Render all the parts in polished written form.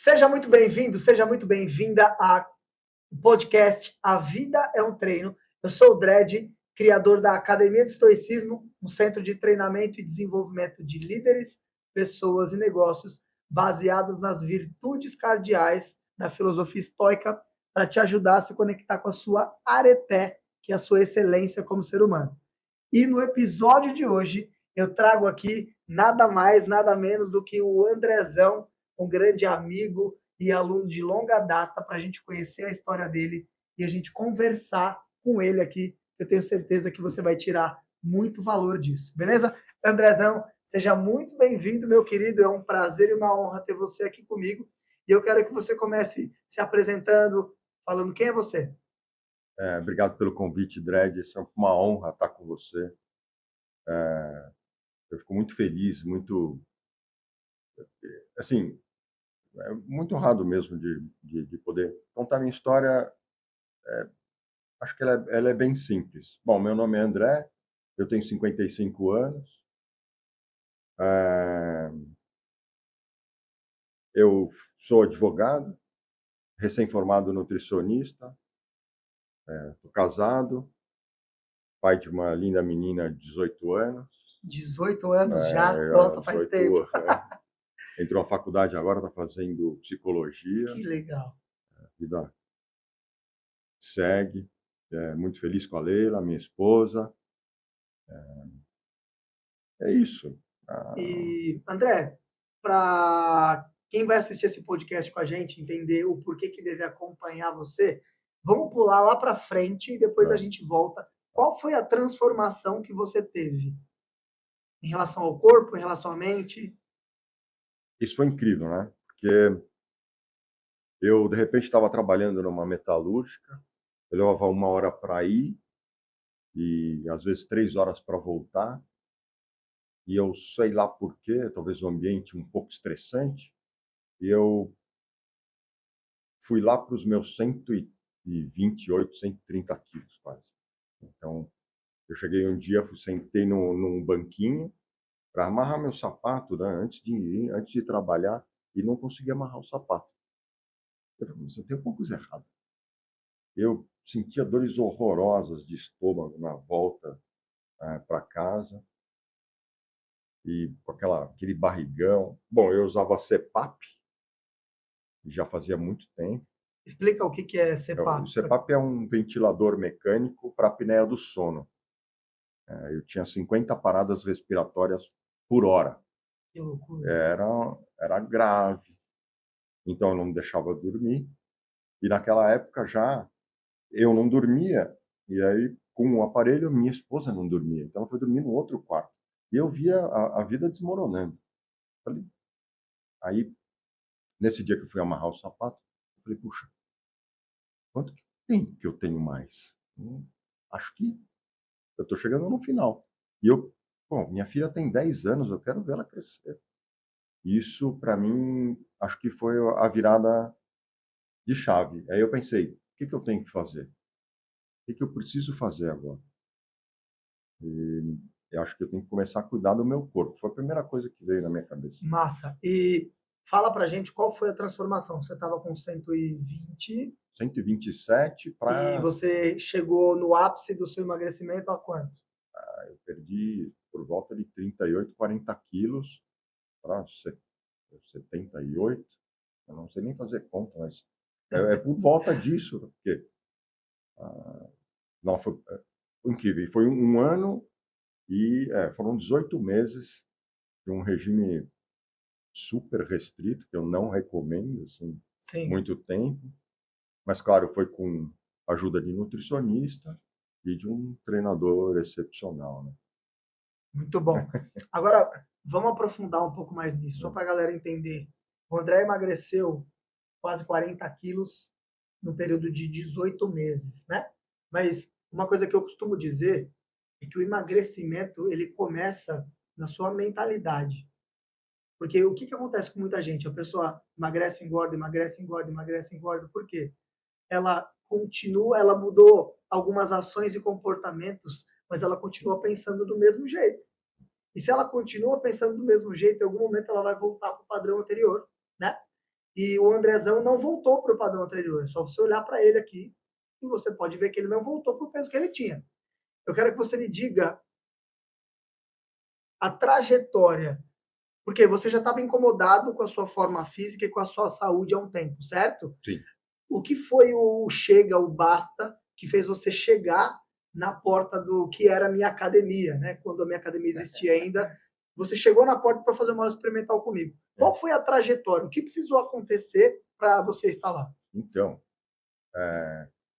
Seja muito bem-vindo, seja muito bem-vinda ao podcast A Vida é um Treino. Eu sou o Dredd, criador da Academia de Estoicismo, um centro de treinamento e desenvolvimento de líderes, pessoas e negócios baseados nas virtudes cardeais da filosofia estoica para te ajudar a se conectar com a sua areté, que é a sua excelência como ser humano. E no episódio de hoje, eu trago aqui nada mais, nada menos do que o Andrezão, um grande amigo e aluno de longa data, para a gente conhecer a história dele e a gente conversar com ele aqui. Eu tenho certeza que você vai tirar muito valor disso, beleza? Andrezão, seja muito bem-vindo, meu querido. É um prazer e uma honra ter você aqui comigo. E eu quero que você comece se apresentando, falando quem é você. Obrigado pelo convite, Dredd. É uma honra estar com você. Eu fico muito feliz, assim, muito honrado mesmo de poder contar minha história. Acho que ela é bem simples. Bom, meu nome é André, eu tenho 55 anos. Eu sou advogado, recém-formado nutricionista, estou casado, pai de uma linda menina de 18 anos. 18 anos já? Nossa, faz 18, tempo. Entrou na faculdade agora, está fazendo psicologia. Que legal. A vida segue. Muito feliz com a Leila, minha esposa. É isso. E, André, para quem vai assistir esse podcast com a gente entender o porquê que deve acompanhar você, vamos pular lá para frente e depois a gente volta. Qual foi a transformação que você teve em relação ao corpo, em relação à mente? Isso foi incrível, né? Porque eu, de repente, estava trabalhando numa metalúrgica, eu levava 1 hora para ir e, às vezes, 3 horas para voltar. E eu sei lá por quê, talvez o ambiente um pouco estressante, e eu fui lá para os meus 128, 130 quilos quase. Então, eu cheguei um dia, sentei num banquinho para amarrar meu sapato, né, antes de trabalhar, e não conseguia amarrar o sapato. Eu falei, mas tem alguma coisa errada. Eu sentia dores horrorosas de estômago na volta para casa, e com aquele barrigão. Bom, eu usava CPAP, já fazia muito tempo. Explica o que é O CPAP. CPAP é um ventilador mecânico para a apneia do sono. Eu tinha 50 paradas respiratórias por hora. Que loucura. Era grave. Então, eu não me deixava dormir. E naquela época já eu não dormia. E aí, com o aparelho, minha esposa não dormia. Então, ela foi dormir no outro quarto. E eu via a vida desmoronando. Aí, nesse dia que eu fui amarrar o sapato, eu falei, puxa, quanto que tem que eu tenho mais? Acho que eu estou chegando no final. E minha filha tem 10 anos, eu quero ver ela crescer. Isso, para mim, acho que foi a virada de chave. Aí eu pensei, o que eu tenho que fazer? O que eu preciso fazer agora? E eu acho que eu tenho que começar a cuidar do meu corpo. Foi a primeira coisa que veio na minha cabeça. Massa. E fala pra gente qual foi a transformação. Você estava com 120 127 para... e você chegou no ápice do seu emagrecimento a quanto? Eu perdi por volta de 38, 40 quilos para 78. Eu não sei nem fazer conta, mas é por volta disso, porque não, foi incrível. E foi um ano e foram 18 meses de um regime super restrito, que eu não recomendo, assim, Sim. muito tempo. Mas, claro, foi com a ajuda de nutricionista e de um treinador excepcional, né? Muito bom. Agora, vamos aprofundar um pouco mais nisso, só para a galera entender. O André emagreceu quase 40 quilos no período de 18 meses, né? Mas uma coisa que eu costumo dizer é que o emagrecimento, ele começa na sua mentalidade. Porque o que acontece com muita gente? A pessoa emagrece, engorda, emagrece, engorda, emagrece, engorda. Por quê? Ela continua, ela mudou algumas ações e comportamentos, mas ela continua pensando do mesmo jeito. E se ela continua pensando do mesmo jeito, em algum momento ela vai voltar para o padrão anterior, né? E o Andrezão não voltou para o padrão anterior. É só você olhar para ele aqui e você pode ver que ele não voltou para o peso que ele tinha. Eu quero que você me diga a trajetória, porque você já estava incomodado com a sua forma física e com a sua saúde há um tempo, certo? Sim. O que foi o chega, o basta, que fez você chegar na porta do que era a minha academia, né? Quando a minha academia existia ainda, você chegou na porta para fazer uma aula experimental comigo. Qual foi a trajetória? O que precisou acontecer para você estar lá? Então,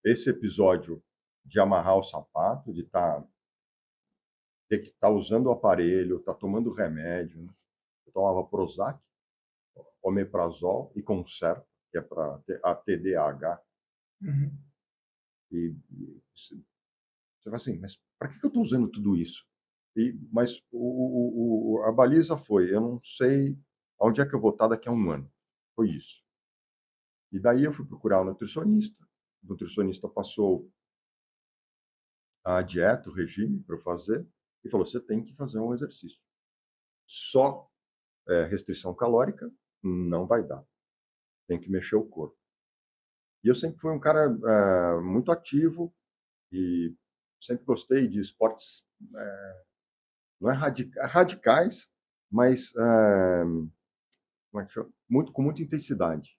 esse episódio de amarrar o sapato, de ter que estar usando o aparelho, estar tomando remédio, né? Eu tomava Prozac, omeprazol e Concerta, que é para a TDAH. Uhum. E você fala assim, mas para que eu estou usando tudo isso? Mas a baliza foi, eu não sei onde é que eu vou estar daqui a um ano. Foi isso. E daí eu fui procurar um nutricionista. O nutricionista passou a dieta, o regime para eu fazer, e falou, você tem que fazer um exercício. Só restrição calórica não vai dar. Tem que mexer o corpo. E eu sempre fui um cara muito ativo e sempre gostei de esportes, não é radicais, mas como é que chama? Com muita intensidade.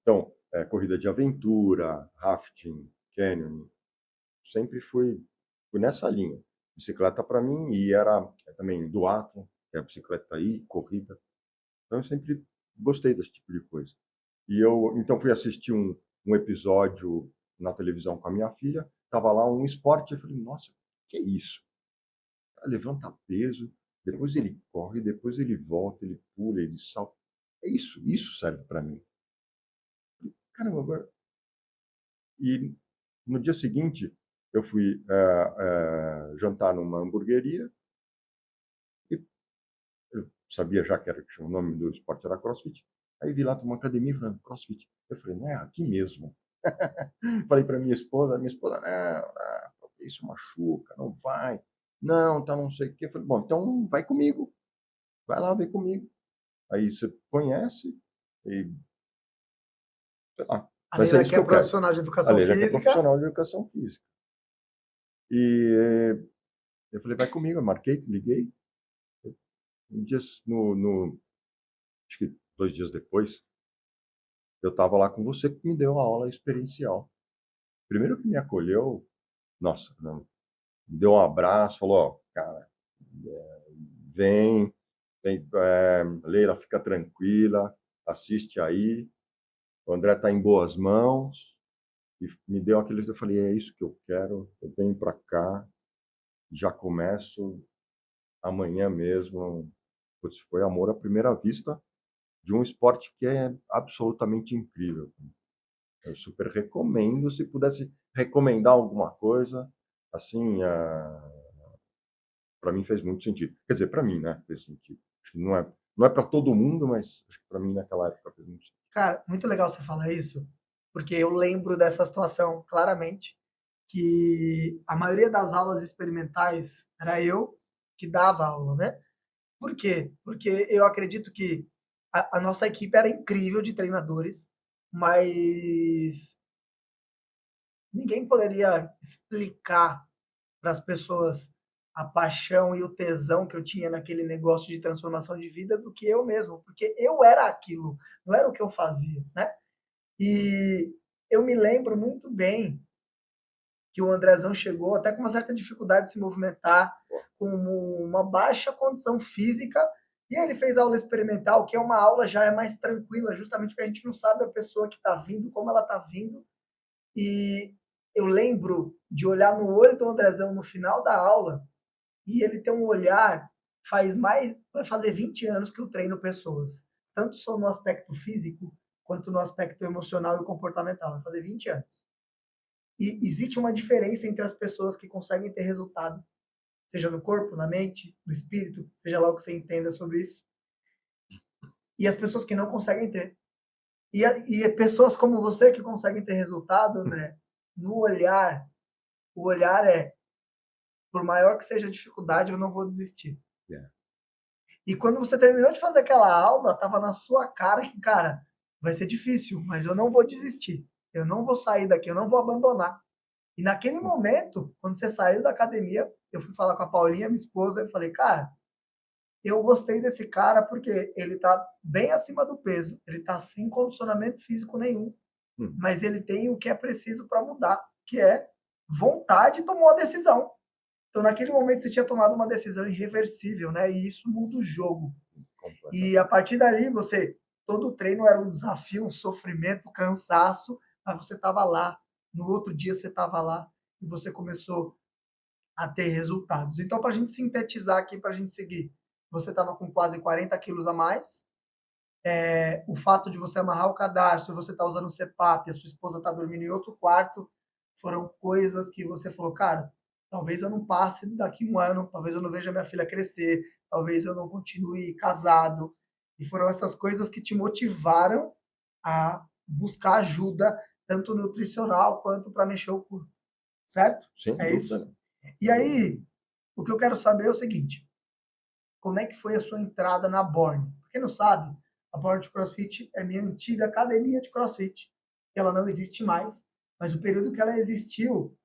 Então, corrida de aventura, rafting, canyoning, sempre fui nessa linha. Bicicleta para mim e era também duathlon, que é a bicicleta aí, corrida. Então eu sempre gostei desse tipo de coisa. E eu então fui assistir um episódio na televisão com a minha filha, tava lá um esporte, eu falei, nossa, que é isso? Levanta peso, depois ele corre, depois ele volta, ele pula, ele salta. É isso serve para mim. Caramba, agora. E no dia seguinte, eu fui jantar numa hamburgueria e eu sabia já que o nome do esporte era CrossFit. Aí vi lá uma academia falando CrossFit. Eu falei, não é aqui mesmo. Falei para minha esposa, não, isso machuca, não vai. Não, tá não sei o quê. Eu falei, bom, então vai comigo. Vai lá, vem comigo. Aí você conhece e, sei lá. A Mas é Leila isso que que é eu quero. profissional de A educação Leila que é física. profissional de educação física. E eu falei, vai comigo. Eu marquei, liguei. Um dia, acho que 2 dias depois, eu estava lá com você que me deu a aula experiencial. Primeiro que me acolheu, nossa, não, me deu um abraço, falou, ó, cara, vem, Leila, fica tranquila, assiste aí, o André está em boas mãos, e me deu aqueles, eu falei, é isso que eu quero, eu venho para cá, já começo amanhã mesmo. Putz, foi amor à primeira vista de um esporte que é absolutamente incrível. Eu super recomendo, se pudesse recomendar alguma coisa, assim, para mim fez muito sentido. Quer dizer, para mim, né, fez sentido. Acho que não é para todo mundo, mas acho que para mim naquela época fez muito sentido. Cara, muito legal você falar isso, porque eu lembro dessa situação claramente, que a maioria das aulas experimentais era eu que dava aula, né? Por quê? Porque eu acredito que a nossa equipe era incrível de treinadores, mas ninguém poderia explicar para as pessoas a paixão e o tesão que eu tinha naquele negócio de transformação de vida do que eu mesmo, porque eu era aquilo, não era o que eu fazia, né? E eu me lembro muito bem que o Andrezão chegou até com uma certa dificuldade de se movimentar, com uma baixa condição física, e aí ele fez aula experimental, que é uma aula já é mais tranquila, justamente porque a gente não sabe a pessoa que está vindo, como ela está vindo, e eu lembro de olhar no olho do Andrezão no final da aula, e ele tem um olhar, vai fazer 20 anos que eu treino pessoas, tanto só no aspecto físico, quanto no aspecto emocional e comportamental, vai fazer 20 anos. E existe uma diferença entre as pessoas que conseguem ter resultado, seja no corpo, na mente, no espírito, seja lá o que você entenda sobre isso, e as pessoas que não conseguem ter. E pessoas como você que conseguem ter resultado, André, no olhar, o olhar é, por maior que seja a dificuldade, eu não vou desistir. Yeah. E quando você terminou de fazer aquela aula, tava na sua cara que, cara, vai ser difícil, mas eu não vou desistir. Eu não vou sair daqui, eu não vou abandonar. E naquele momento, quando você saiu da academia, eu fui falar com a Paulinha, minha esposa, e falei, cara, eu gostei desse cara porque ele tá bem acima do peso, ele tá sem condicionamento físico nenhum, Hum. mas ele tem o que é preciso para mudar, que é vontade e tomou a decisão. Então, naquele momento, você tinha tomado uma decisão irreversível, né? E isso muda o jogo. E a partir dali, todo o treino era um desafio, um sofrimento, um cansaço, mas você estava lá. No outro dia, você estava lá e você começou a ter resultados. Então, para a gente sintetizar aqui, para a gente seguir, você estava com quase 40 quilos a mais. O fato de você amarrar o cadarço, você está usando o CPAP, a sua esposa está dormindo em outro quarto, foram coisas que você falou, cara, talvez eu não passe daqui um ano, talvez eu não veja minha filha crescer, talvez eu não continue casado. E foram essas coisas que te motivaram a buscar ajuda, tanto nutricional quanto para mexer o corpo. Certo? Sem É dúvida, isso? né? E aí, o que eu quero saber é o seguinte: como é que foi a sua entrada na Born? Pra quem não sabe, a Born de CrossFit é minha antiga academia de CrossFit. Ela não existe mais, mas o período que ela existiu,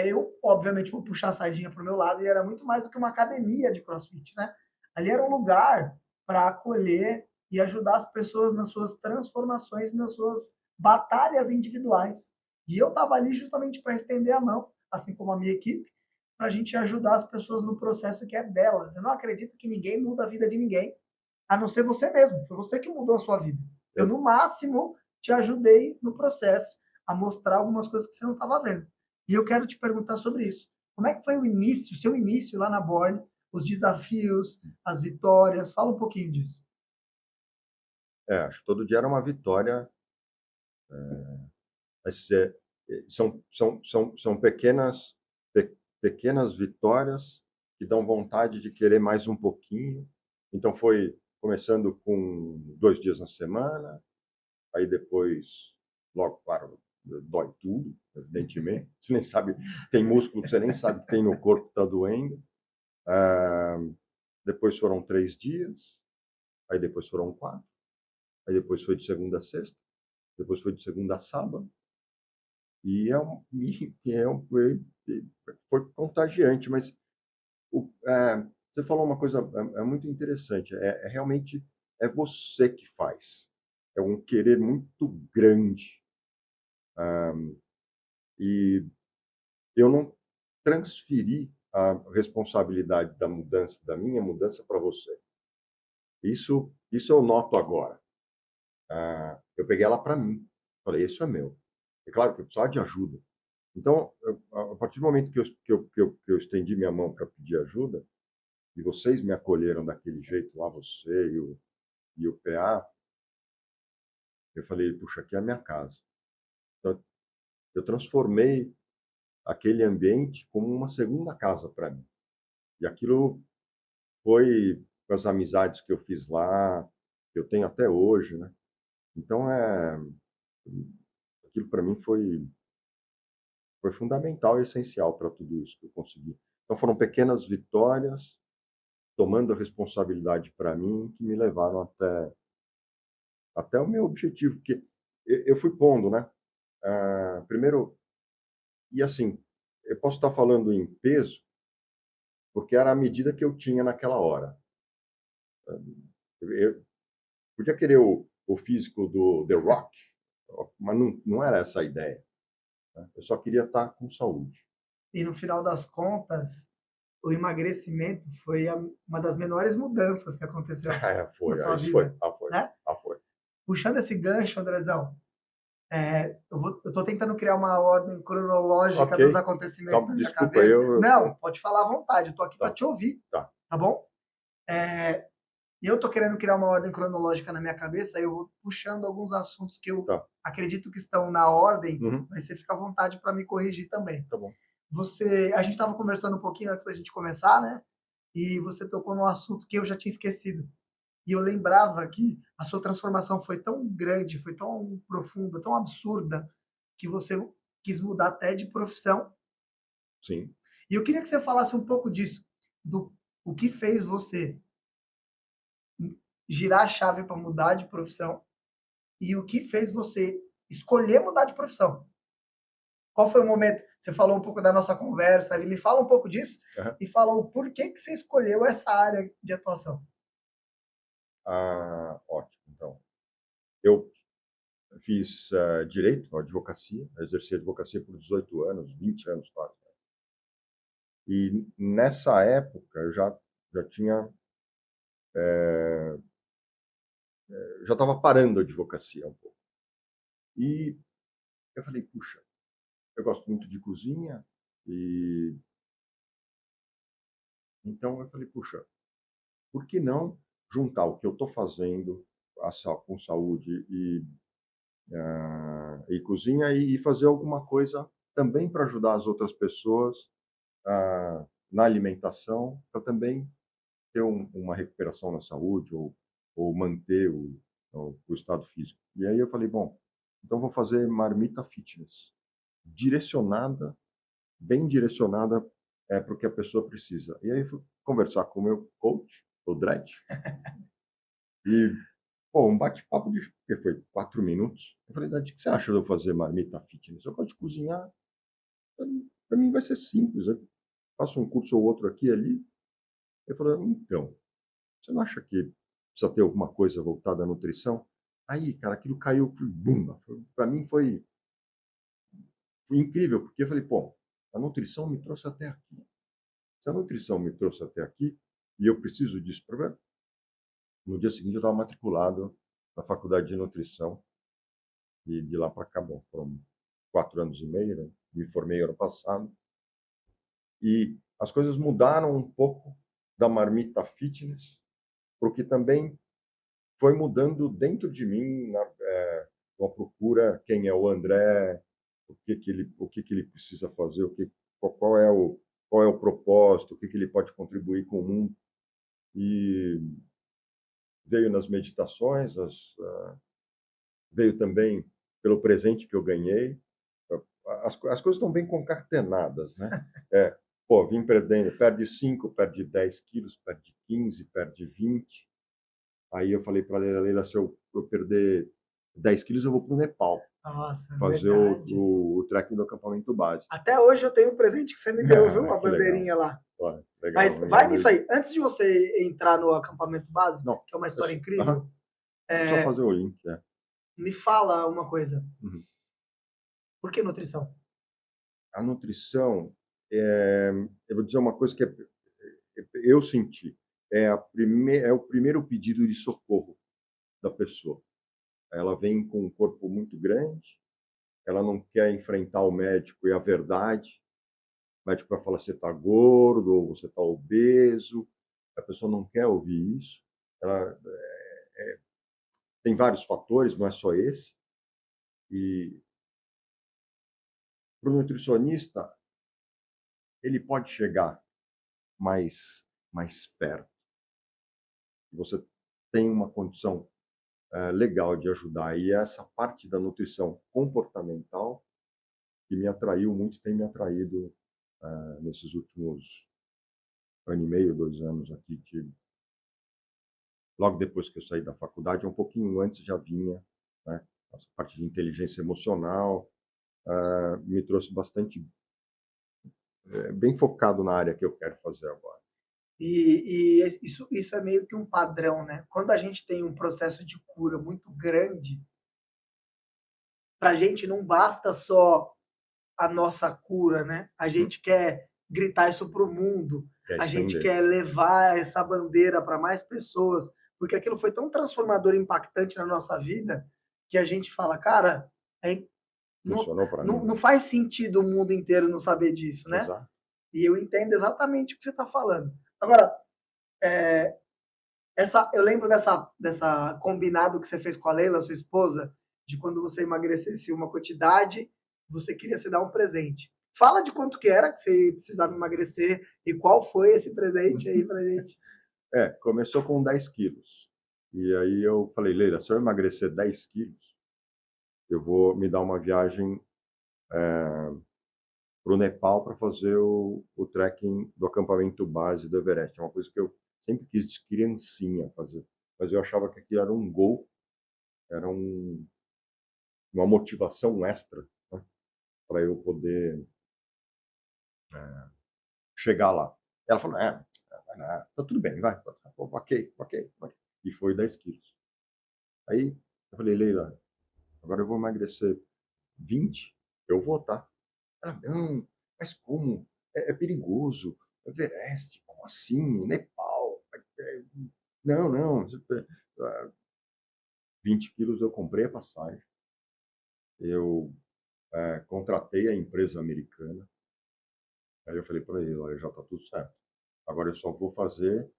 eu obviamente vou puxar a sardinha para o meu lado e era muito mais do que uma academia de CrossFit, né? Ali era um lugar para acolher e ajudar as pessoas nas suas transformações, nas suas batalhas individuais. E eu estava ali justamente para estender a mão, assim como a minha equipe, para a gente ajudar as pessoas no processo que é delas. Eu não acredito que ninguém muda a vida de ninguém, a não ser você mesmo. Foi você que mudou a sua vida. Eu, no máximo, te ajudei no processo a mostrar algumas coisas que você não estava vendo. E eu quero te perguntar sobre isso. Como é que foi o início, seu início lá na Born, os desafios, as vitórias? Fala um pouquinho disso. Acho que todo dia era uma vitória, mas são pequenas vitórias que dão vontade de querer mais um pouquinho. Então foi começando com 2 dias na semana, aí depois, logo, claro, dói tudo, evidentemente. Você nem sabe, tem músculo que você nem sabe que tem no corpo que está doendo. Depois foram 3 dias, aí depois foram 4, aí depois foi de segunda a sexta, depois foi de segunda a sábado. E foi contagiante, mas você falou uma coisa muito interessante. Realmente é você que faz. É um querer muito grande. E eu não transferi a responsabilidade da mudança, da minha mudança, para você. Isso eu noto agora. Eu peguei ela para mim. Falei, isso é meu. É claro que eu precisava de ajuda. Então, a partir do momento que eu estendi minha mão para pedir ajuda, e vocês me acolheram daquele jeito lá, você e o PA, eu falei, puxa, aqui é a minha casa. Então, eu transformei aquele ambiente como uma segunda casa para mim. E aquilo foi com as amizades que eu fiz lá, que eu tenho até hoje, né? Então, aquilo para mim foi fundamental e essencial para tudo isso que eu consegui. Então, foram pequenas vitórias, tomando a responsabilidade para mim, que me levaram até o meu objetivo, porque eu fui pondo, né? Primeiro, e assim, eu posso estar falando em peso, porque era a medida que eu tinha naquela hora. Eu podia querer o físico do The Rock, mas não era essa a ideia, né? Eu só queria estar com saúde. E no final das contas, o emagrecimento foi uma das menores mudanças que aconteceu na sua Isso foi, vida, né? foi. Puxando esse gancho, Andrezão, eu tô tentando criar uma ordem cronológica dos Ok, acontecimentos calma, na minha desculpa, cabeça. Não, pode falar à vontade, eu tô aqui para tá, te ouvir, tá. tá bom? E eu tô querendo criar uma ordem cronológica na minha cabeça, aí eu vou puxando alguns assuntos que eu Tá. acredito que estão na ordem, Uhum. mas você fica à vontade para me corrigir também. Tá bom. A gente estava conversando um pouquinho antes da gente começar, né? E você tocou num assunto que eu já tinha esquecido. E eu lembrava que a sua transformação foi tão grande, foi tão profunda, tão absurda, que você quis mudar até de profissão. Sim. E eu queria que você falasse um pouco disso, do o que fez você girar a chave para mudar de profissão e o que fez você escolher mudar de profissão? Qual foi o momento? Você falou um pouco da nossa conversa ali, me fala um pouco disso e fala o porquê que você escolheu essa área de atuação. Ótimo. Então, eu fiz direito, advocacia, exerci advocacia por 18 anos, 20 anos quase. E nessa época eu já tinha já estava parando a advocacia um pouco. E eu falei, puxa, eu gosto muito de cozinha e então eu falei, puxa, por que não juntar o que eu estou fazendo com saúde e cozinha e fazer alguma coisa também para ajudar as outras pessoas na alimentação, para também ter uma recuperação na saúde ou manter o estado físico. E aí eu falei, bom, então vou fazer marmita fitness, direcionada, bem direcionada para o que a pessoa precisa. E aí fui conversar com o meu coach, o Dredd, e um bate-papo que foi 4 minutos. Eu falei, Dredd, o que você acha de eu fazer marmita fitness? Eu gosto de cozinhar, para mim vai ser simples, eu faço um curso ou outro aqui e ali. Ele falou, então, você não acha que precisa ter alguma coisa voltada à nutrição? Aí, cara, aquilo caiu, bumba. Para mim foi incrível, porque eu falei, pô, a nutrição me trouxe até aqui. Se a nutrição me trouxe até aqui e eu preciso disso para ver, no dia seguinte eu estava matriculado na faculdade de nutrição e de lá para cá, bom, foram 4 anos e meio, né? Me formei ano passado e as coisas mudaram um pouco da marmita fitness, porque também foi mudando dentro de mim uma procura quem é o André, o que ele precisa fazer, qual é o propósito, o que ele pode contribuir com o mundo. E veio nas meditações, veio também pelo presente que eu ganhei. As coisas estão bem concatenadas, né? Vim perdendo, perde 5, perde 10 quilos, perde 15, perde 20. Aí eu falei para a Leila, se eu perder 10 quilos, eu vou para o Nepal. Nossa, fazer verdade. o trekking do acampamento base. Até hoje eu tenho um presente que você me deu, viu? Uma bandeirinha legal. lá. Legal, Mas legal vai nisso mesmo. aí. Antes de você entrar no acampamento base, Não, que é uma história incrível, só fazer o link. me fala uma coisa. Uhum. Por que nutrição? A nutrição, eu vou dizer uma coisa que eu senti. É o primeiro pedido de socorro da pessoa. Ela vem com um corpo muito grande, ela não quer enfrentar o médico e a verdade. O médico vai falar, você está gordo ou você está obeso. A pessoa não quer ouvir isso. Ela tem vários fatores, não é só esse. E para o nutricionista, ele pode chegar mais perto. Você tem uma condição legal de ajudar. E essa parte da nutrição comportamental que me atraiu muito, tem me atraído nesses últimos 1 ano e meio, 2 anos aqui, que logo depois que eu saí da faculdade, um pouquinho antes já vinha, né? Essa parte de inteligência emocional me trouxe bastante, bem focado na área que eu quero fazer agora. E isso é meio que um padrão, né? Quando a gente tem um processo de cura muito grande, para a gente não basta só a nossa cura, né? A gente quer gritar isso para o mundo, a gente quer levar essa bandeira para mais pessoas, porque aquilo foi tão transformador e impactante na nossa vida que a gente fala, cara, não faz sentido o mundo inteiro não saber disso, né? Exato. E eu entendo exatamente o que você está falando. Agora, eu lembro dessa combinado que você fez com a Leila, sua esposa, de quando você emagrecesse uma quantidade, você queria se dar um presente. Fala de quanto que era que você precisava emagrecer e qual foi esse presente aí pra gente. Começou com 10 quilos. E aí eu falei, Leila, se eu emagrecer 10 quilos, eu vou me dar uma viagem para o Nepal para fazer o trekking do acampamento base do Everest. É uma coisa que eu sempre quis de criancinha fazer. mas eu achava que aquilo era um gol, era uma motivação extra, né, para eu poder chegar lá. Ela falou, tá tudo bem, vai, ok. E foi 10 quilos. Aí eu falei, Leila, agora eu vou emagrecer 20, eu vou, tá? Ela, não, mas como? É perigoso. Everest, como assim? Nepal? Não. 20 quilos eu comprei a passagem, eu contratei a empresa americana, aí eu falei para ele, olha, já está tudo certo. Agora eu só vou fazer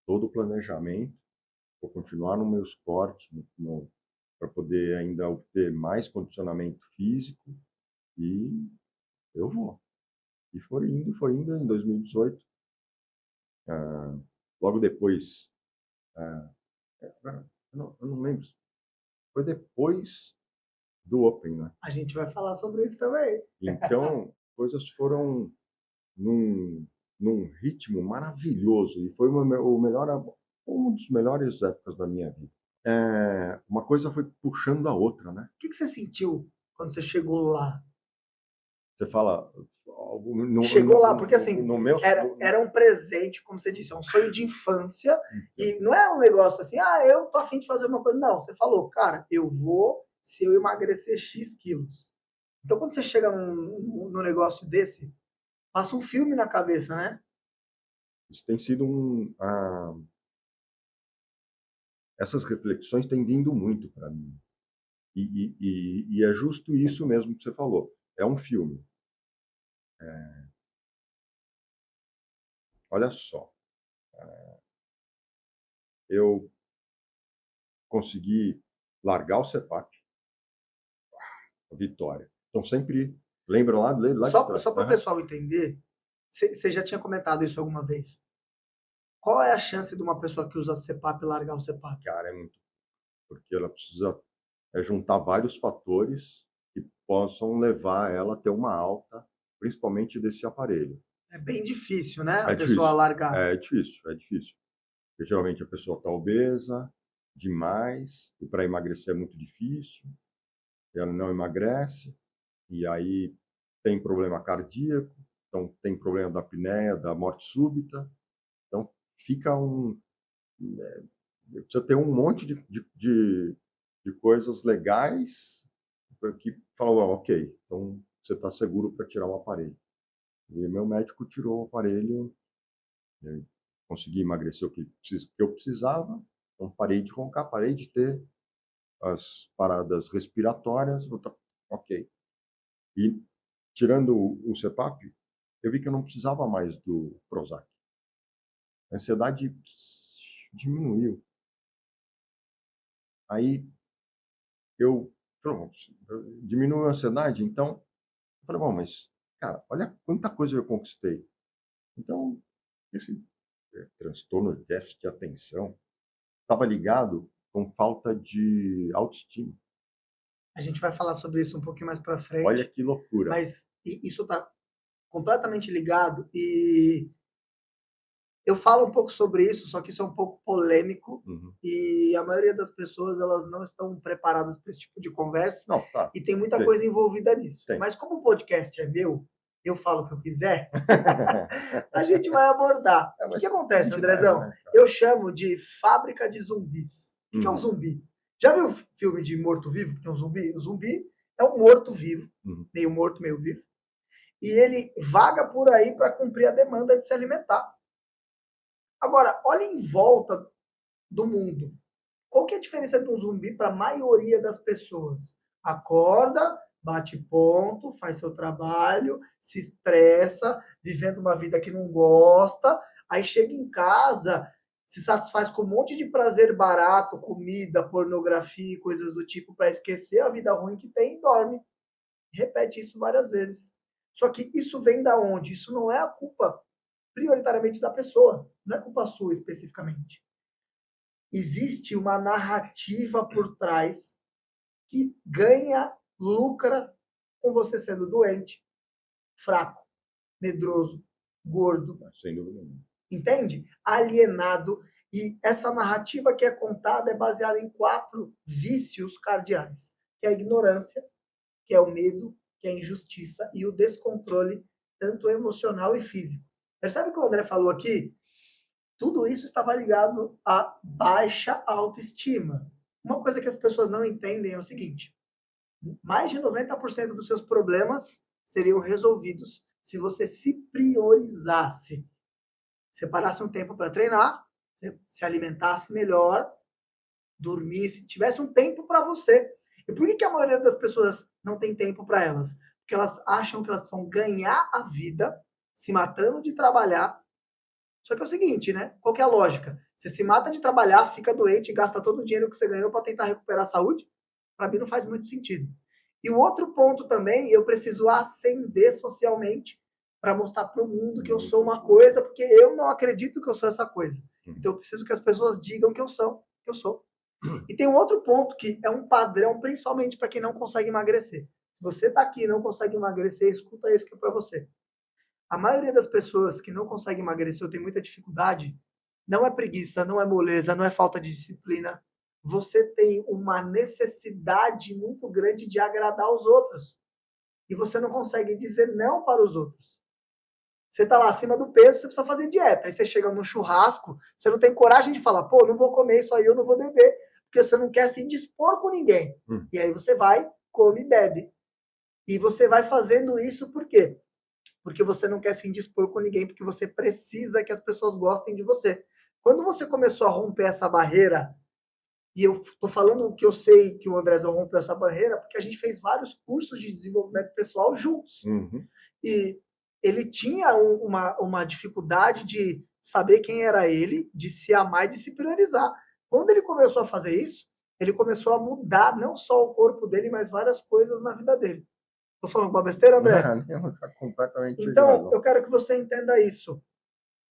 todo o planejamento, vou continuar no meu esporte, para poder ainda obter mais condicionamento físico e eu vou. E foi indo em 2018. Logo depois, eu não lembro, foi depois do Open, né? A gente vai falar sobre isso também. Então, coisas foram num ritmo maravilhoso e foi um dos melhores épocas da minha vida. Uma coisa foi puxando a outra, né? O que você sentiu quando você chegou lá? Você fala Chegou lá, porque assim, no meu era um presente, como você disse, é um sonho de infância, e não é um negócio assim, eu tô a fim de fazer uma coisa. Não, você falou, cara, eu vou se eu emagrecer X quilos. Então, quando você chega num negócio desse, passa um filme na cabeça, né? Isso tem sido essas reflexões têm vindo muito para mim. E é justo isso mesmo que você falou. É um filme. Olha só. Eu consegui largar o CEPAC, a vitória. Então, sempre lembra lá de trás. Só para o pessoal entender, você já tinha comentado isso alguma vez. Qual é a chance de uma pessoa que usa CPAP largar o CPAP? Cara, é muito. Porque ela precisa juntar vários fatores que possam levar ela a ter uma alta, principalmente desse aparelho. É bem difícil, né? A pessoa largar. É difícil. Porque, geralmente a pessoa está obesa demais, e para emagrecer é muito difícil, ela não emagrece, e aí tem problema cardíaco, então tem problema da apneia, da morte súbita, então fica precisa ter um monte de coisas legais que falam, ok, então você está seguro para tirar o aparelho. E meu médico tirou o aparelho, eu consegui emagrecer o que eu precisava, então parei de roncar, parei de ter as paradas respiratórias, ok. E tirando o CPAP, eu vi que eu não precisava mais do Prozac. A ansiedade diminuiu. Aí pronto, diminuiu a ansiedade, então eu falei, bom, mas, cara, olha quanta coisa eu conquistei. Então, esse transtorno de déficit de atenção estava ligado com falta de autoestima. A gente vai falar sobre isso um pouquinho mais para frente. Olha que loucura. Mas isso está completamente ligado e eu falo um pouco sobre isso, só que isso é um pouco polêmico e a maioria das pessoas elas não estão preparadas para esse tipo de conversa. Não, tá. E tem muita coisa envolvida nisso. Tem. Mas como o podcast é meu, eu falo o que eu quiser, a gente vai abordar. O que acontece, Andrezão? Eu chamo de fábrica de zumbis. O que é um zumbi? Já viu o filme de morto-vivo que tem um zumbi? O zumbi é um morto-vivo, meio morto, meio vivo, e ele vaga por aí para cumprir a demanda de se alimentar. Agora, olha em volta do mundo. Qual que é a diferença de um zumbi para a maioria das pessoas? Acorda, bate ponto, faz seu trabalho, se estressa, vivendo uma vida que não gosta, aí chega em casa, se satisfaz com um monte de prazer barato, comida, pornografia e coisas do tipo para esquecer a vida ruim que tem e dorme. Repete isso várias vezes. Só que isso vem da onde? Isso não é a culpa prioritariamente da pessoa, não é culpa sua especificamente. Existe uma narrativa por trás que ganha, lucra com você sendo doente, fraco, medroso, gordo. Sem dúvida nenhuma. Entende? Alienado. E essa narrativa que é contada é baseada em 4 vícios cardeais, que é a ignorância, que é o medo, que é a injustiça e o descontrole, tanto emocional e físico. Percebe o que o André falou aqui? Tudo isso estava ligado à baixa autoestima. Uma coisa que as pessoas não entendem é o seguinte: mais de 90% dos seus problemas seriam resolvidos se você se priorizasse. Separasse um tempo para treinar, se alimentasse melhor, dormisse, tivesse um tempo para você. E por que a maioria das pessoas não tem tempo para elas? Porque elas acham que elas precisam ganhar a vida se matando de trabalhar. Só que é o seguinte, né? Qual que é a lógica? Você se mata de trabalhar, fica doente e gasta todo o dinheiro que você ganhou para tentar recuperar a saúde? Para mim não faz muito sentido. E o outro ponto também, eu preciso ascender socialmente para mostrar para o mundo que eu sou uma coisa, porque eu não acredito que eu sou essa coisa. Então eu preciso que as pessoas digam que eu sou. E tem um outro ponto que é um padrão, principalmente para quem não consegue emagrecer. Se você está aqui e não consegue emagrecer, escuta isso que é para você. A maioria das pessoas que não consegue emagrecer ou tem muita dificuldade, não é preguiça, não é moleza, não é falta de disciplina. Você tem uma necessidade muito grande de agradar os outros. E você não consegue dizer não para os outros. Você está lá acima do peso, você precisa fazer dieta. Aí você chega num churrasco, você não tem coragem de falar, pô, não vou comer isso aí, eu não vou beber, porque você não quer se indispor com ninguém. E aí você vai, come e bebe. E você vai fazendo isso por quê? Porque você não quer se indispor com ninguém, porque você precisa que as pessoas gostem de você. Quando você começou a romper essa barreira, e eu estou falando que eu sei que o Andrezão rompeu essa barreira, porque a gente fez vários cursos de desenvolvimento pessoal juntos. E ele tinha uma dificuldade de saber quem era ele, de se amar e de se priorizar. Quando ele começou a fazer isso, ele começou a mudar não só o corpo dele, mas várias coisas na vida dele. Estou falando uma besteira, André? Não, tá completamente Então, eu quero que você entenda isso.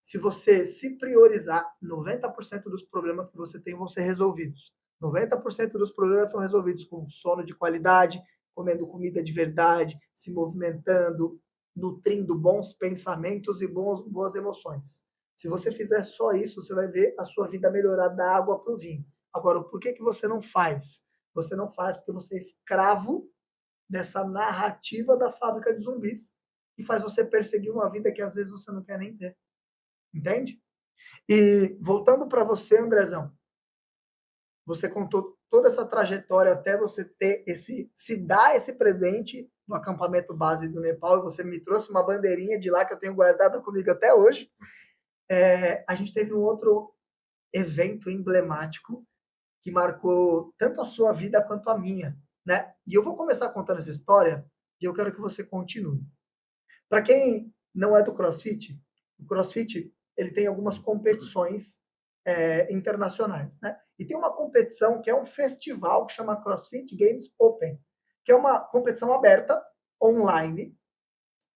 Se você se priorizar, 90% dos problemas que você tem vão ser resolvidos. 90% dos problemas são resolvidos com sono de qualidade, comendo comida de verdade, se movimentando, nutrindo bons pensamentos e boas emoções. Se você fizer só isso, você vai ver a sua vida melhorar da água para o vinho. Agora, por que você não faz? Você não faz porque você é escravo dessa narrativa da fábrica de zumbis que faz você perseguir uma vida que às vezes você não quer nem ter. Entende? E voltando para você, Andrezão, você contou toda essa trajetória até você ter se dar esse presente no acampamento base do Nepal, e você me trouxe uma bandeirinha de lá que eu tenho guardada comigo até hoje. A gente teve um outro evento emblemático que marcou tanto a sua vida quanto a minha, né? E eu vou começar contando essa história e eu quero que você continue. Para quem não é do CrossFit, o CrossFit ele tem algumas competições internacionais, né? E tem uma competição que é um festival que chama CrossFit Games Open, que é uma competição aberta, online,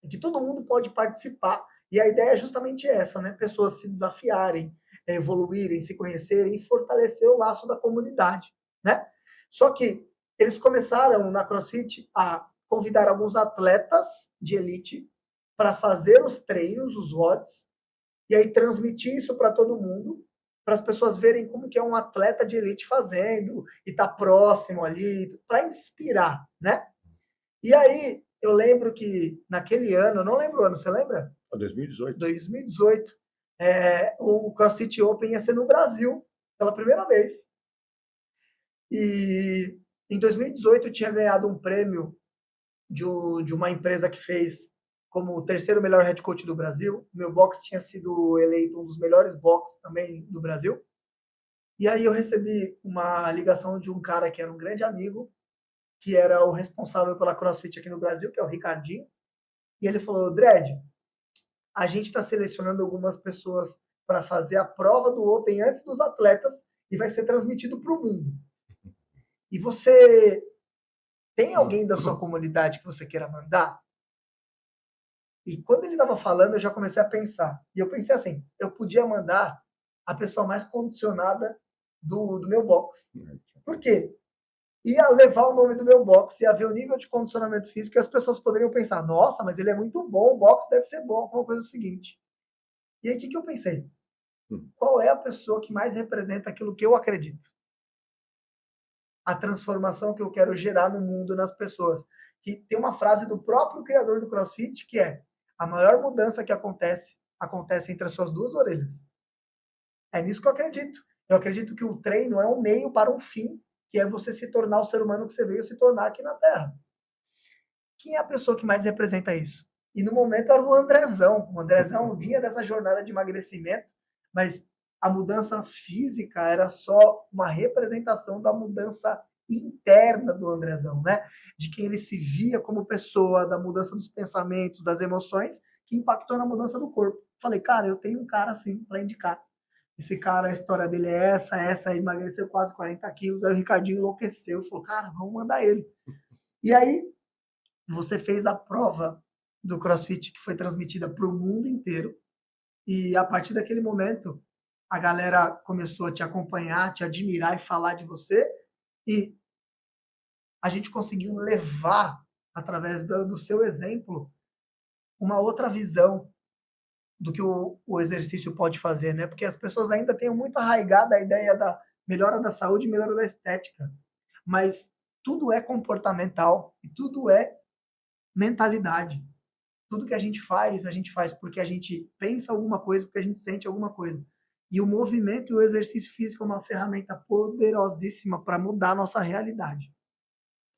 em que todo mundo pode participar. E a ideia é justamente essa, né? Pessoas se desafiarem, evoluírem, se conhecerem e fortalecer o laço da comunidade, né? Só que eles começaram na CrossFit a convidar alguns atletas de elite para fazer os treinos, os WODs, e aí transmitir isso para todo mundo, para as pessoas verem como que é um atleta de elite fazendo, e tá próximo ali, para inspirar, né? E aí, eu lembro que naquele ano, não lembro o ano, você lembra? 2018. 2018, o CrossFit Open ia ser no Brasil, pela primeira vez. E em 2018 eu tinha ganhado um prêmio de uma empresa que fez como o terceiro melhor head coach do Brasil. Meu box tinha sido eleito um dos melhores boxes também do Brasil. E aí eu recebi uma ligação de um cara que era um grande amigo, que era o responsável pela CrossFit aqui no Brasil, que é o Ricardinho. E ele falou, Dredd, a gente está selecionando algumas pessoas para fazer a prova do Open antes dos atletas e vai ser transmitido para o mundo. E você tem alguém da sua comunidade que você queira mandar? E quando ele estava falando, eu já comecei a pensar. E eu pensei assim, eu podia mandar a pessoa mais condicionada do meu box. Por quê? Ia levar o nome do meu box, ia ver o nível de condicionamento físico e as pessoas poderiam pensar, nossa, mas ele é muito bom, o box deve ser bom, alguma coisa do seguinte. E aí, o que eu pensei? Qual é a pessoa que mais representa aquilo que eu acredito? A transformação que eu quero gerar no mundo, nas pessoas. Que tem uma frase do próprio criador do CrossFit que é: a maior mudança que acontece entre as suas duas orelhas. É nisso que eu acredito. Eu acredito que o treino é um meio para um fim, que é você se tornar o ser humano que você veio se tornar aqui na Terra. Quem é a pessoa que mais representa isso? E no momento era o Andrezão. O Andrezão vinha dessa jornada de emagrecimento, mas a mudança física era só uma representação da mudança interna do Andrezão, né? De quem ele se via como pessoa, da mudança dos pensamentos, das emoções, que impactou na mudança do corpo. Falei, cara, eu tenho um cara assim para indicar. Esse cara, a história dele é essa, emagreceu quase 40 quilos, aí o Ricardinho enlouqueceu, falou, cara, vamos mandar ele. E aí, você fez a prova do CrossFit que foi transmitida para o mundo inteiro, e a partir daquele momento, a galera começou a te acompanhar, te admirar e falar de você, e a gente conseguiu levar, através do seu exemplo, uma outra visão do que o exercício pode fazer, né? Porque as pessoas ainda têm muito arraigada a ideia da melhora da saúde e melhora da estética. Mas tudo é comportamental e tudo é mentalidade. Tudo que a gente faz porque a gente pensa alguma coisa, porque a gente sente alguma coisa. E o movimento e o exercício físico é uma ferramenta poderosíssima para mudar a nossa realidade.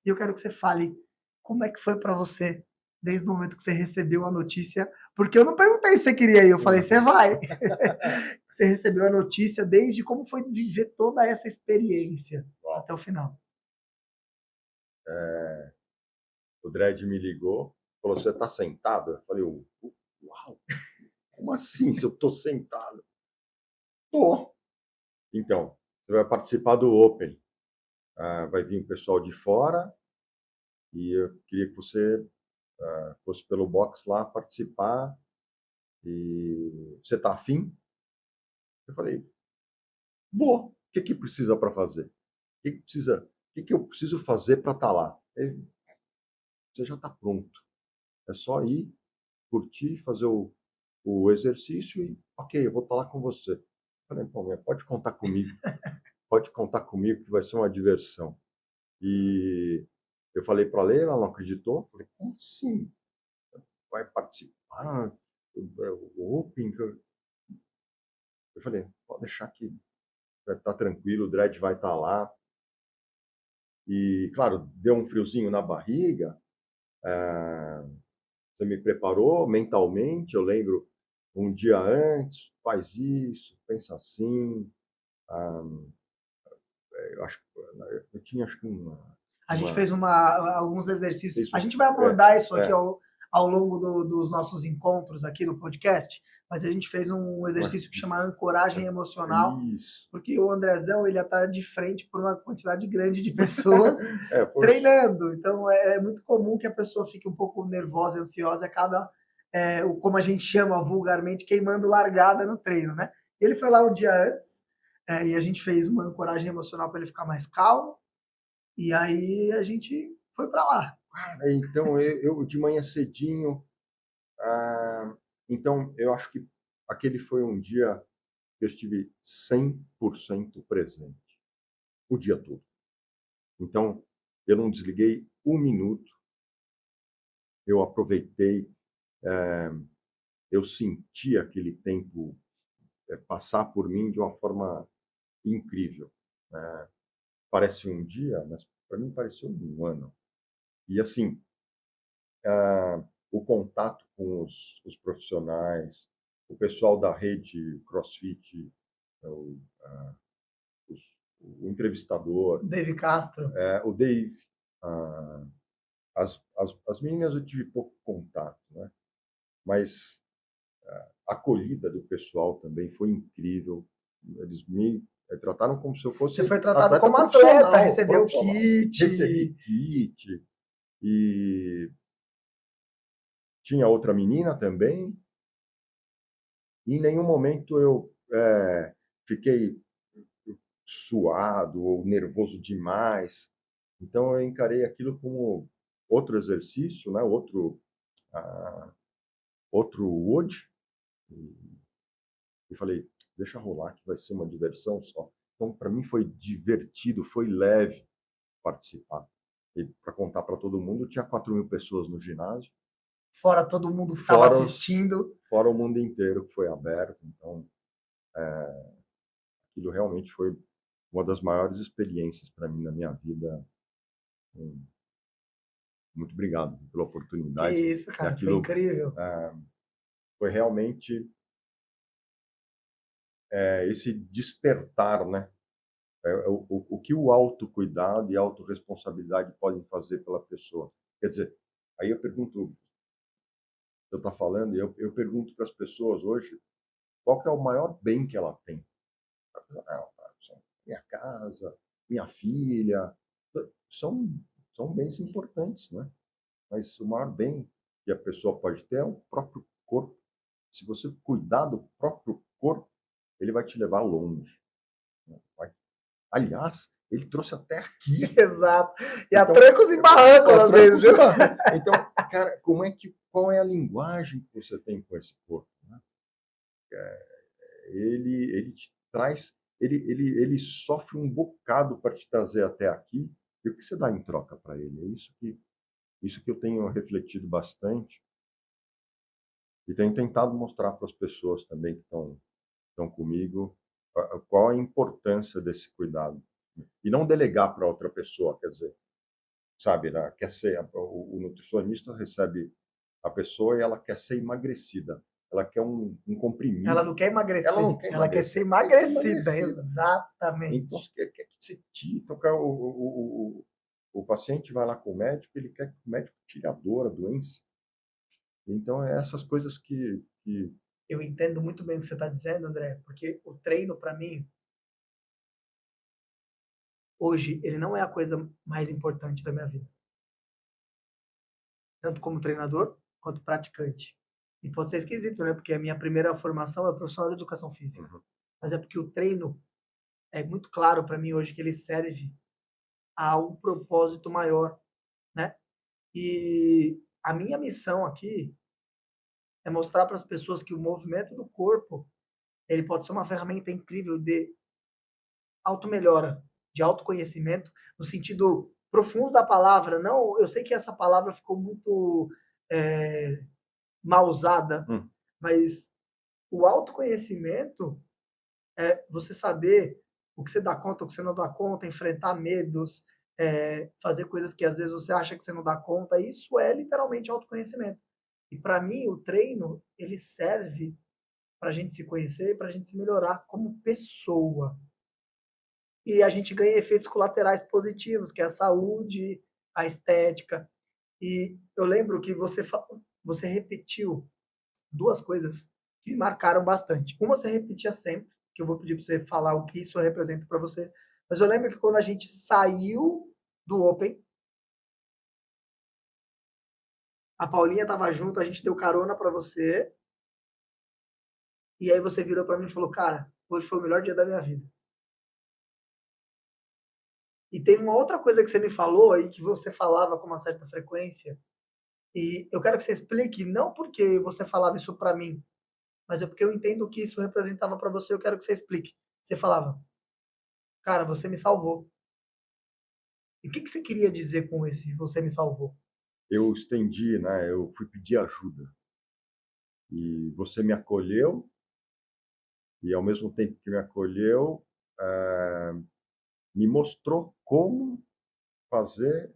E eu quero que você fale como é que foi para você desde o momento que você recebeu a notícia, porque eu não perguntei se você queria ir, eu falei, você vai. Você recebeu a notícia, desde como foi viver toda essa experiência até o final. O Dredd me ligou, falou, você está sentado? Eu falei, uau, como assim se eu estou sentado? Tô. Então, você vai participar do Open. Vai vir o pessoal de fora e eu queria que você fosse pelo box lá participar. E você está afim? Eu falei, vou. O que precisa para fazer? O que eu preciso fazer para estar lá? Ele, você já está pronto. É só ir, curtir, fazer o exercício e, ok, eu vou estar lá com você. Eu falei, pô, pode contar comigo. Pode contar comigo que vai ser uma diversão. E eu falei para ela, ela não acreditou. Eu falei, como assim? Vai participar? O Open? Eu falei, pode deixar que vai estar tranquilo, o Dredd vai estar lá. E, claro, deu um friozinho na barriga. Você me preparou mentalmente, eu lembro um dia antes, faz isso, pensa assim. Eu acho eu tinha acho que A gente fez alguns exercícios. isso, A gente vai abordar isso aqui ao longo dos nossos encontros aqui no podcast, mas a gente fez um exercício que chama ancoragem emocional, isso. porque o Andrezão ele está de frente por uma quantidade grande de pessoas treinando. Então é muito comum que a pessoa fique um pouco nervosa, ansiosa, acaba, como a gente chama vulgarmente, queimando largada no treino, né? Ele foi lá um dia antes, e a gente fez uma ancoragem emocional para ele ficar mais calmo. E aí a gente foi para lá. Então, eu de manhã cedinho. Então, eu acho que aquele foi um dia que eu estive 100% presente, o dia todo. Então, eu não desliguei um minuto, eu aproveitei, eu senti aquele tempo passar por mim de uma forma incrível. Parece um dia, mas para mim pareceu um ano. E assim, o contato com os profissionais, o pessoal da rede CrossFit, o, o entrevistador, Dave Castro. O Dave, as meninas eu tive pouco contato, né? Mas a acolhida do pessoal também foi incrível. Eles me trataram como se eu fosse. Você foi tratado como atleta, recebeu kit. Recebi kit. E tinha outra menina também. E em nenhum momento eu fiquei suado ou nervoso demais. Então eu encarei aquilo como outro exercício, né? Outro wood. E falei, deixa rolar que vai ser uma diversão só. Então, para mim foi divertido, foi leve participar. E para contar para todo mundo, tinha 4.000 pessoas no ginásio, Fora todo mundo que estava fora, assistindo. fora o mundo inteiro que foi aberto. Então, aquilo realmente foi uma das maiores experiências para mim na minha vida. Muito obrigado pela Que oportunidade. isso, E cara, foi aquilo incrível. foi realmente esse despertar, né? O que o autocuidado e a autorresponsabilidade podem fazer pela pessoa. Quer dizer, aí eu pergunto, você está falando, e eu pergunto para as pessoas hoje, qual que é o maior bem que ela tem? Minha casa, minha filha, são, são bens importantes, né? Mas o maior bem que a pessoa pode ter é o próprio corpo. Se você cuidar do próprio corpo, ele vai te levar longe. Aliás, ele trouxe até aqui. Exato. E a Então, trancos e barrancos, às vezes, viu? Então, cara, qual é a linguagem que você tem com esse corpo? Né? Ele te traz, ele sofre um bocado para te trazer até aqui. E o que você dá em troca para ele? É isso que eu tenho refletido bastante e tenho tentado mostrar para as pessoas também que estão comigo qual a importância desse cuidado. E não delegar para outra pessoa, quer dizer, sabe, né? Quer ser, o nutricionista recebe a pessoa e ela quer ser emagrecida, ela quer um Ela comprimido, não quer ela emagrecer, não quer ela quer ser emagrecer, ela quer ser emagrecida, emagrecida. Então, exatamente. quer que você tire, então, o paciente vai lá com o médico, ele quer que o médico tire a dor, a doença. Então, é essas coisas que Eu entendo muito bem o que você está dizendo, André, porque o treino, para mim, hoje, ele não é a coisa mais importante da minha vida. Tanto como treinador, quanto praticante. E pode ser esquisito, né? Porque a minha primeira formação é profissional de educação física. Uhum. Mas é porque o treino é muito claro para mim hoje que ele serve a um propósito maior, né? E a minha missão aqui é mostrar para as pessoas que o movimento do corpo ele pode ser uma ferramenta incrível de automelhora, de autoconhecimento, no sentido profundo da palavra. Não, eu sei que essa palavra ficou muito mal usada, Hum. mas o autoconhecimento é você saber o que você dá conta, o que você não dá conta, enfrentar medos, fazer coisas que às vezes você acha que você não dá conta. Isso é literalmente autoconhecimento. E para mim, o treino ele serve para a gente se conhecer e para a gente se melhorar como pessoa. E a gente ganha efeitos colaterais positivos, que é a saúde, a estética. E eu lembro que você repetiu duas coisas que me marcaram bastante. Uma você repetia sempre, que eu vou pedir para você falar o que isso representa para você. Mas eu lembro que quando a gente saiu do Open, a Paulinha estava junto, a gente deu carona para você, e aí você virou para mim e falou: "Cara, hoje foi o melhor dia da minha vida". E teve uma outra coisa que você me falou aí, que você falava com uma certa frequência, e eu quero que você explique, não porque você falava isso para mim, mas é porque eu entendo o que isso representava para você, eu quero que você explique. Você falava: "Cara, você me salvou". E o que você queria dizer com esse "você me salvou"? Eu estendi, né? Eu fui pedir ajuda e você me acolheu e ao mesmo tempo que me acolheu, me mostrou como fazer,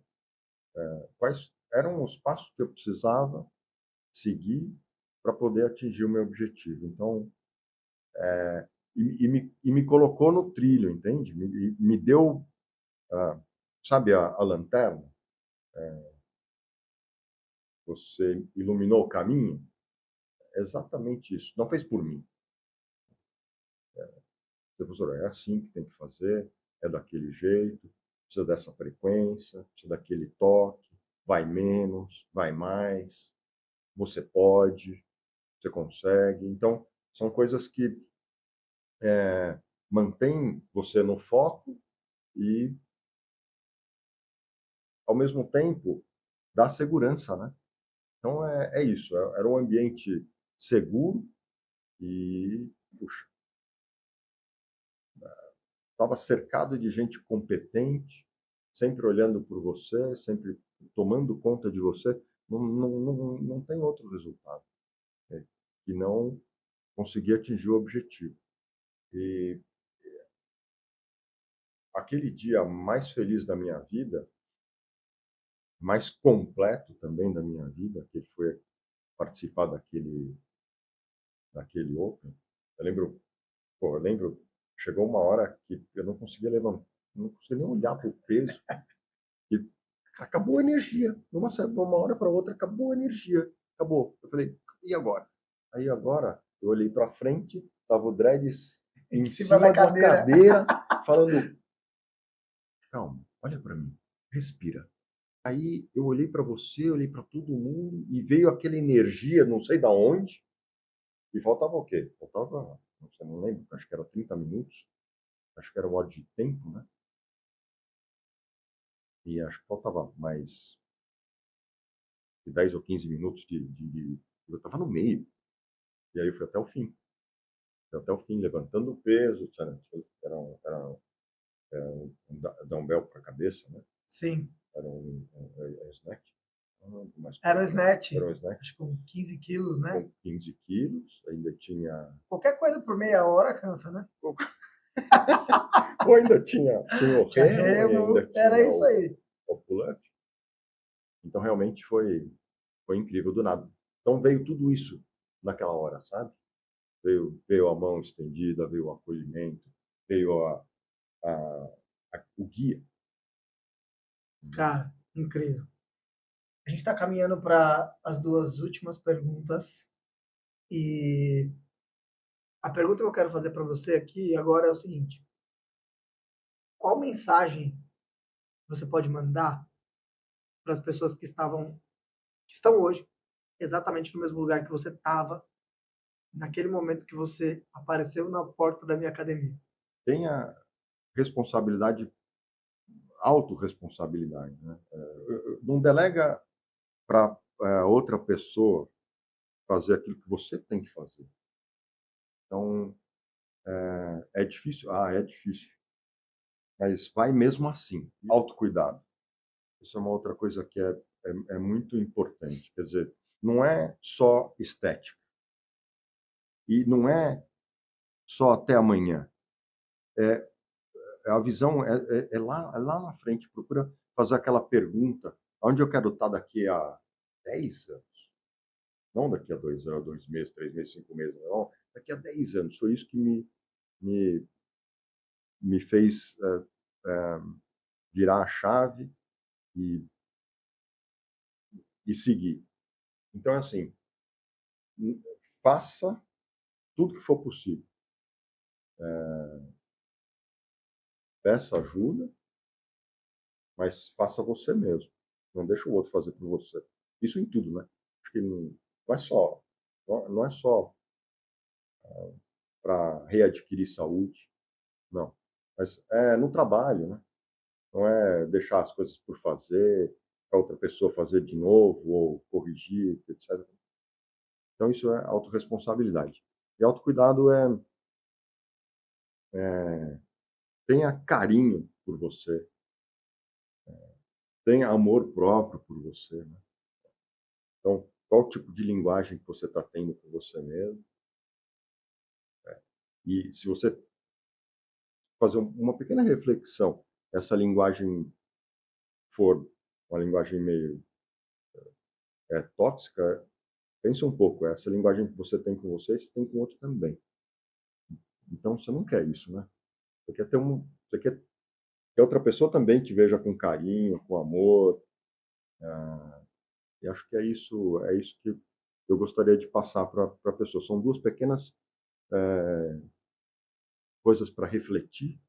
quais eram os passos que eu precisava seguir para poder atingir o meu objetivo. Então, me colocou no trilho, entende? Me deu, sabe, a lanterna. Você iluminou o caminho. É exatamente isso. Não fez por mim. Professor, é assim que tem que fazer, é daquele jeito, precisa dessa frequência, precisa daquele toque, vai menos, vai mais, você pode, você consegue. Então, são coisas que mantêm você no foco e, ao mesmo tempo, dá segurança, né? Então, é isso. Era um ambiente seguro e, puxa, estava cercado de gente competente, sempre olhando por você, sempre tomando conta de você. Não tem outro resultado, né, que não conseguir atingir o objetivo. E aquele dia mais feliz da minha vida, mais completo também da minha vida, que foi participar daquele Open. Eu lembro, chegou uma hora que eu não conseguia levantar, não conseguia nem olhar para o peso, e acabou a energia. De uma hora para outra, acabou a energia. Acabou. Eu falei, e agora? Aí agora, eu olhei para frente, estava o Dreads Em em cima da cima de uma cadeira. cadeira, falando, calma, olha para mim, respira. Aí eu olhei para você, olhei para todo mundo, e veio aquela energia, não sei da onde, e faltava o quê? Faltava, não sei, não lembro, acho que era 30 minutos, acho que era o hora de tempo, né? E acho que faltava mais de 10 ou 15 minutos eu estava no meio. E aí eu fui até o fim. Fui até o fim, levantando o peso. Era um dumbbell para a cabeça, né? Sim. Era um snack. Era um snatch. Era um snack. Acho que com 15 quilos, né? Com 15 quilos. Ainda tinha... Qualquer coisa por meia hora cansa, né? Ou ainda tinha o Tinha remo, e ainda era tinha isso aí. o pull-up. Então, realmente foi incrível do nada. Então, veio tudo isso naquela hora, sabe? Veio a mão estendida, veio o acolhimento, veio o guia. Cara, incrível. A gente está caminhando para as duas últimas perguntas. E a pergunta que eu quero fazer para você aqui agora é o seguinte: qual mensagem você pode mandar para as pessoas que estão hoje exatamente no mesmo lugar que você estava naquele momento que você apareceu na porta da minha academia? Tenha responsabilidade, autorresponsabilidade, né? Não delega para outra pessoa fazer aquilo que você tem que fazer. Então, é difícil? É difícil. Mas vai mesmo assim. Autocuidado. Isso é uma outra coisa que é muito importante. Quer dizer, não é só estética. E não é só até amanhã. É, a visão é lá na frente. Procura fazer aquela pergunta: onde eu quero estar daqui a 10 anos? Não daqui a 2 anos, 2 meses, 3 meses, 5 meses. Não, daqui a 10 anos. Foi isso que me, me fez virar a chave e, e seguir. Então, assim, faça tudo que for possível. Peça ajuda, mas faça você mesmo. Não deixa o outro fazer por você. Isso em tudo, né? Acho que não é só para readquirir saúde, não. Mas é no trabalho, né? Não é deixar as coisas por fazer, para outra pessoa fazer de novo ou corrigir, etc. Então isso é autorresponsabilidade. E autocuidado tenha carinho por você, tenha amor próprio por você, né? Então, qual tipo de linguagem que você está tendo com você mesmo? E se você fazer uma pequena reflexão, essa linguagem for uma linguagem meio tóxica, pense um pouco, essa linguagem que você tem com você tem com o outro também. Então, você não quer isso, né? Você quer você quer que a outra pessoa também te veja com carinho, com amor. E acho que é isso que eu gostaria de passar para a pessoa. São duas pequenas coisas para refletir.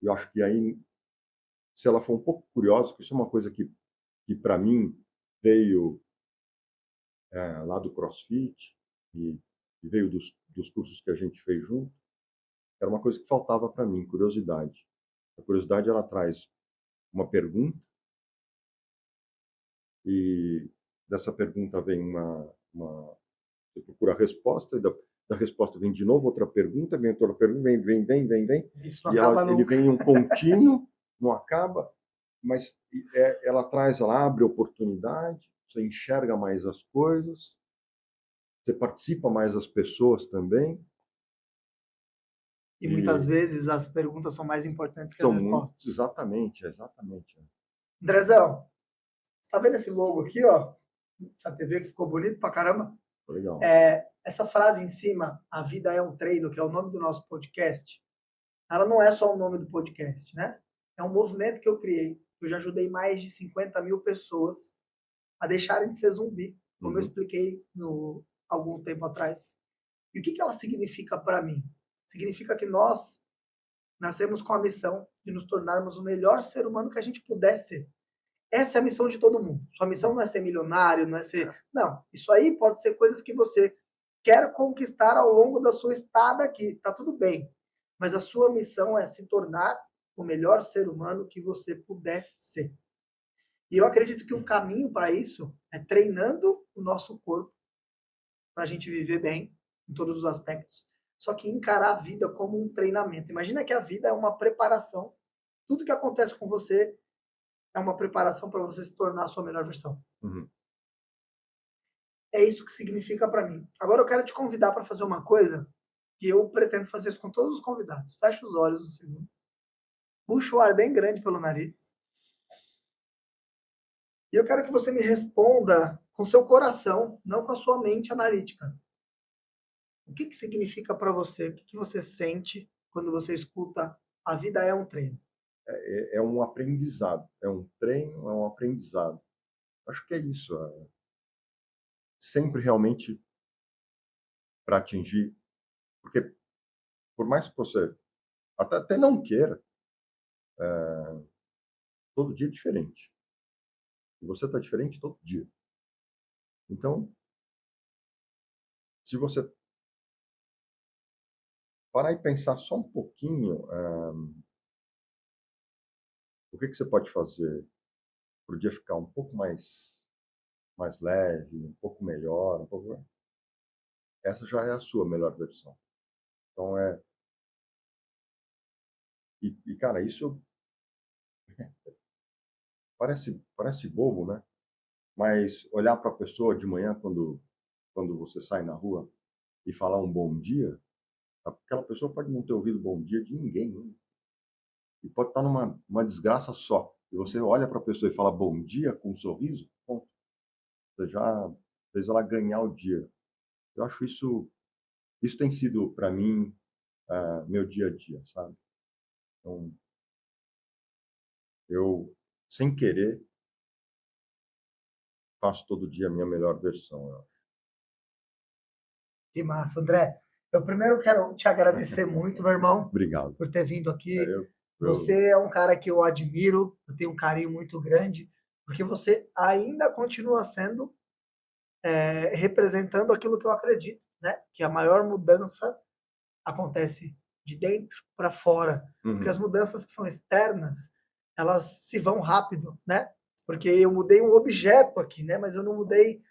E eu acho que aí, se ela for um pouco curiosa, que isso é uma coisa que para mim veio lá do CrossFit e veio dos cursos que a gente fez junto, era uma coisa que faltava para mim, curiosidade. A curiosidade, ela traz uma pergunta, e dessa pergunta vem você procura a resposta, e da resposta vem de novo outra pergunta, vem outra pergunta, vem. Isso não E acaba ele nunca. vem um contínuo, não acaba, mas ela abre oportunidade, você enxerga mais as coisas, você participa mais das pessoas também. E muitas vezes as perguntas são mais importantes que as São muito, respostas. exatamente. Andrezão, você tá vendo esse logo aqui, ó? Essa TV que ficou bonito pra caramba? Legal. Essa frase em cima, a vida é um treino, que é o nome do nosso podcast, ela não é só o nome do podcast, né? É um movimento que eu criei. Eu já ajudei mais de 50 mil pessoas a deixarem de ser zumbi, como eu expliquei algum tempo atrás. E o que ela significa para mim? Significa que nós nascemos com a missão de nos tornarmos o melhor ser humano que a gente puder ser. Essa é a missão de todo mundo. Sua missão não é ser milionário, não é ser... Não, isso aí pode ser coisas que você quer conquistar ao longo da sua estada aqui. Tá tudo bem. Mas a sua missão é se tornar o melhor ser humano que você puder ser. E eu acredito que um caminho para isso é treinando o nosso corpo para a gente viver bem em todos os aspectos. Só que encarar a vida como um treinamento. Imagina que a vida é uma preparação. Tudo que acontece com você é uma preparação para você se tornar a sua melhor versão. É isso que significa para mim. Agora eu quero te convidar para fazer uma coisa que eu pretendo fazer isso com todos os convidados. Fecha os olhos um segundo. Puxa o ar bem grande pelo nariz. E eu quero que você me responda com seu coração, não com a sua mente analítica. O que significa para você? O que você sente quando você escuta a vida é um treino? É um aprendizado. É um treino, é um aprendizado. Acho que é isso. Sempre realmente para atingir. Porque, por mais que você até não queira, todo dia é diferente. E você está diferente todo dia. Então, se você parar e pensar só um pouquinho, o que você pode fazer para o dia ficar um pouco mais leve, um pouco melhor, essa já é a sua melhor versão. Então cara, isso parece bobo, né? Mas olhar para a pessoa de manhã quando você sai na rua e falar um bom dia, aquela pessoa pode não ter ouvido bom dia de ninguém, né? E pode estar numa desgraça só. E você olha para a pessoa e fala bom dia com um sorriso, bom, você já fez ela ganhar o dia. Eu acho isso tem sido para mim meu dia a dia, sabe? Então, eu sem querer faço todo dia a minha melhor versão. Eu acho. Que massa, André. Eu primeiro quero te agradecer muito, meu irmão. Obrigado. Por ter vindo aqui. Você é um cara que eu admiro, eu tenho um carinho muito grande, porque você ainda continua sendo representando aquilo que eu acredito, né? Que a maior mudança acontece de dentro para fora. Porque as mudanças que são externas, elas se vão rápido, né? Porque eu mudei um objeto aqui, né? Mas eu não mudei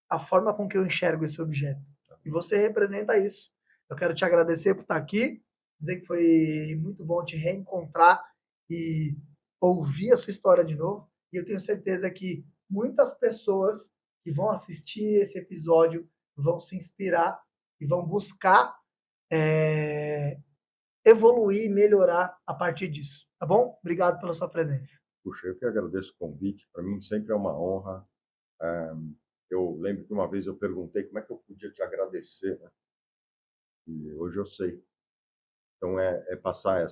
a forma com que eu enxergo esse objeto. E você representa isso. Eu quero te agradecer por estar aqui, dizer que foi muito bom te reencontrar e ouvir a sua história de novo. E eu tenho certeza que muitas pessoas que vão assistir esse episódio vão se inspirar e vão buscar evoluir e melhorar a partir disso. Tá bom? Obrigado pela sua presença. Puxa, eu que agradeço o convite. Para mim sempre é uma honra. Eu lembro que uma vez eu perguntei como é que eu podia te agradecer, né? E hoje eu sei. Então é passar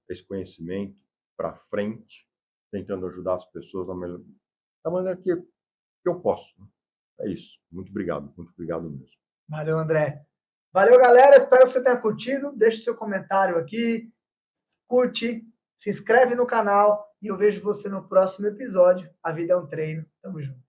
esse conhecimento para frente, tentando ajudar as pessoas da maneira que eu posso. Né? É isso. Muito obrigado mesmo. Valeu, André. Valeu, galera. Espero que você tenha curtido. Deixe seu comentário aqui, curte, se inscreve no canal e eu vejo você no próximo episódio. A vida é um treino. Tamo junto.